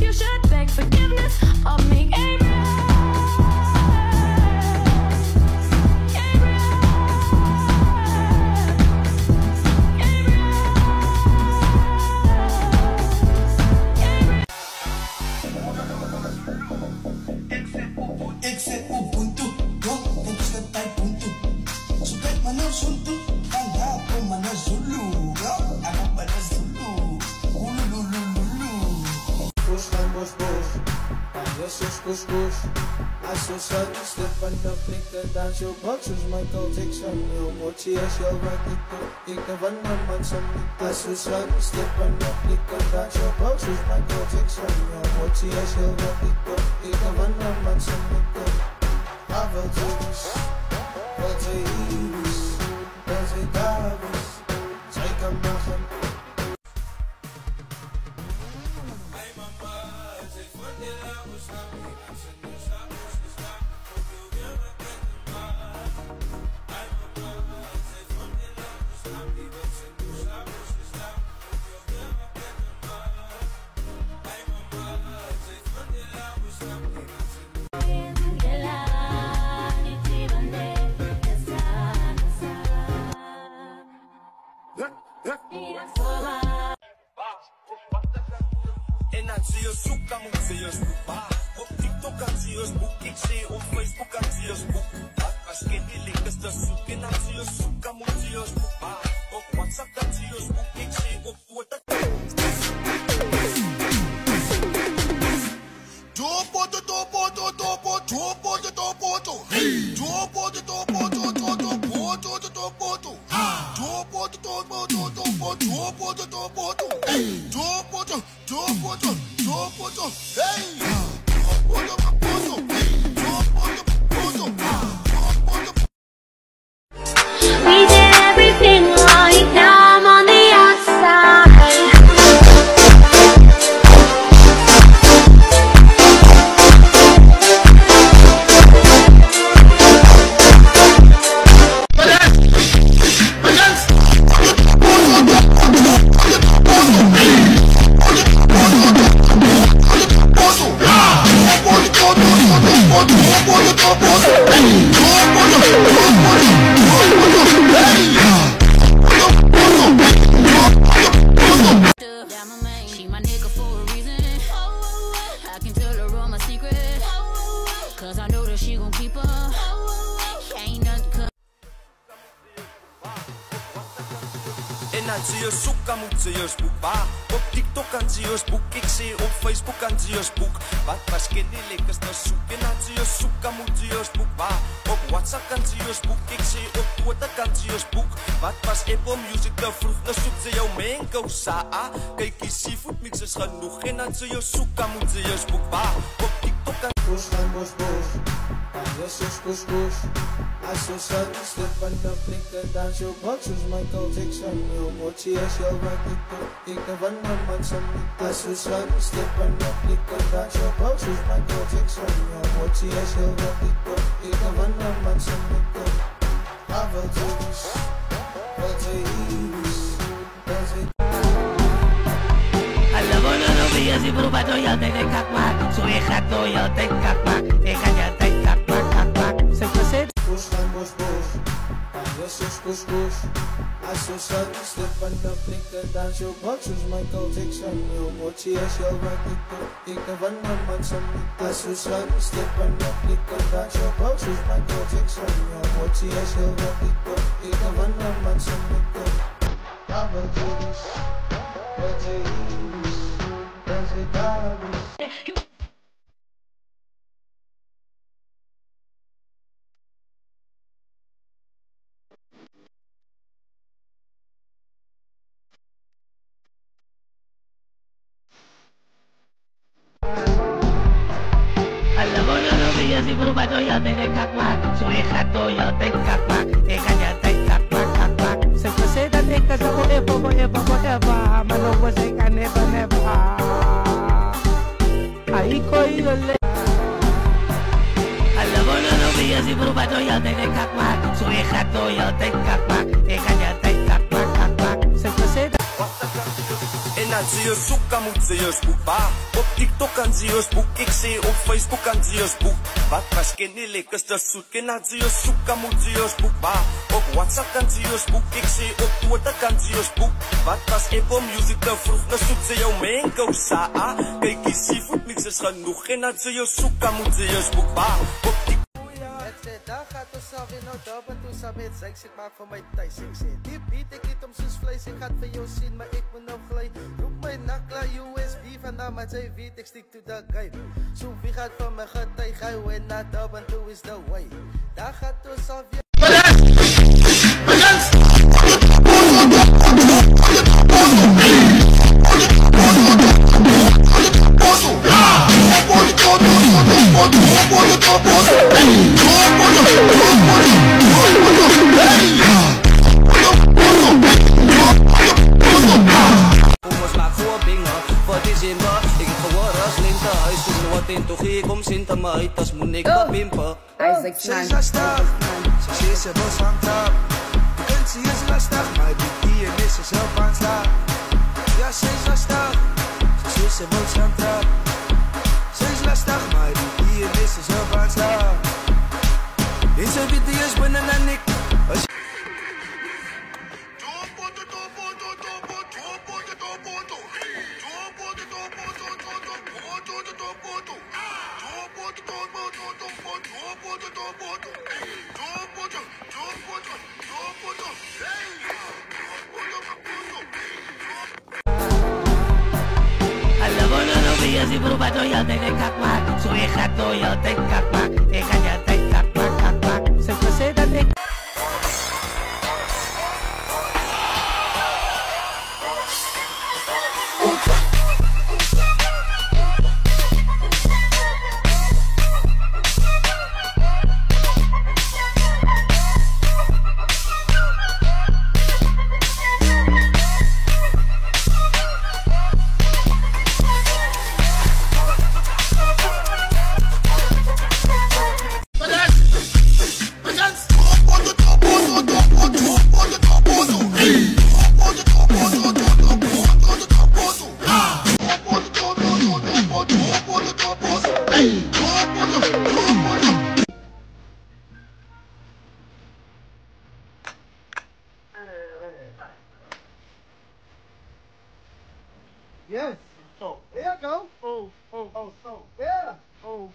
you should beg forgiveness of me, Gabriel. Except Ubuntu, don't understand type Ubuntu. Sukat mana suntu, tangga ko mana Zulu. Ako mana Zulu. Ululululu. Push lang boss boss, tayo sus kus. Aso sun, step on the flick and dance your box. Sus Michael Jackson, yung mochi as yung ratito. Ikawan naman sa mita. Aso sun, step on the flick and dance your box. Sus Michael Jackson, yung mochi as yung ratito. Ikawan naman sa mita. Pavel Davis, Davis, Davis, zij kan machen. Hey mama, zeg van die lago snap ik, ik zit nu slaap, ook wil weer wat met de man. Hey mama, zeg van die lago snap ik, ik zit nu slaap, ook wil weer wat met de man. Hey mama, zeg van die lago snap ik, ik zit nu en dan zie je zoeken, moet zie je zoeken. Op TikTok kan zie je zoeken, ik zie op Facebook kan zie je zoeken. Als je die link is te zoeken, dan zie je zoeken, moet zie je zoeken. Op WhatsApp kan zie je zoeken, ik zie op Twitter. We did everything right, now I'm on the outside. She my nigga for a reason. I can tell her all my secrets, cause I know that she gon' keep her. Ain't nothing. En dan zie je zoeken, moet zie je zoeken. Op TikTok kan zie je zoeken, ik zie op Facebook kan zie je zoeken. Wat was je die lekkers te zoeken? En dan zie je zoeken, moet zie je zoeken. Op WhatsApp kan zie je zoeken, ik zie op Twitter kan zie je zoeken. Wat was Apple Music te vroeg? Dan zoek ze jouw mango saa. Kijk, die seafood mix is genoeg. En dan zie je zoeken, moet zie je zoeken. Op TikTok kan push lang bos bos, tayo sus kus. Aso sun, step on the flick and dance your box. Sus Michael Jackson, yung mochi as yung ratito. Ikawan naman sa mita. Aso sun, step on the flick and dance your box. Sus Michael Jackson, yung mochi as yung ratito. Ikawan naman sa mita. Pavel Davis, Davis, Alam mo na lumiya si Brubado yun ay nagkakmak. Suikat to yun ay kakmak. Ika niya ay kakmak. Sa kasit push lang bos bos, tayo sus kus. Aso sun, step on the flick and dance your box. Sus Michael Jackson, yung mochi as yung ratito. Ikawan naman sa mita. Aso sun, step on the flick and dance your box. Sus Michael Jackson, yung mochi as yung ratito. Ikawan naman sa mita. Pavel Davis, Davis, Davis. Alam mo na lumiya si Brubado yun ay nagkakmak. Suikat to yun ay kakmak. Ika niya ay kakmak. Sa kasit at ika sa forever. Malobo sa ika never. Ay ko yun. Alam mo na lumiya si Brubado yun ay nagkakmak. Suikat to yun ay kakmak. Ika niya ay kakmak. Sa kasit dan zie je zoeken moet ze je spook ba. Op TikTok kan ze je spook, ik zie op Facebook kan ze je spook. Wat was ken die lekkerste zoet, ken dan zie je zoeken moet ze je spook ba. Op WhatsApp kan ze je spook, ik zie op Twitter kan ze je spook. Wat was Apple Music te vroeg, dan zoekt ze jou mango sa. Kijk die seafood mix is genoeg, en dan zie je zoeken moet ze je spook ba. Op TikTok. Daar gaat ons alweer nou dop en toen saam met Zijk zit maak van my thuis. Ik sê die beat ek het om soos vlees. Ek gaat vir jou sien maar ek moet nou glij. Roep my nakla USB vandaan met sy weet ek stick to the game. So wie gaat van my getuig hy en na dop en toe is the way. Daar gaat ons alweer. Kom sinta mai tas munik pa pimpa. Isaac Sy is lastig, sy sê sy wil van trap. Die kunsie is lastig, maar die is self aanslag. Ja, sy is lastig, sy sê sy wil van trap. Sy is lastig, maar die is self aanslag. En sy video's binne na nik. Alam mo na lumiya si Bruno Toyo de kakmak. Su hija Toyo de kakmak. Hija ya de kakmak, kakmak. Se proceda de... Yes. So, there you go. Oh, so, yeah. Oh.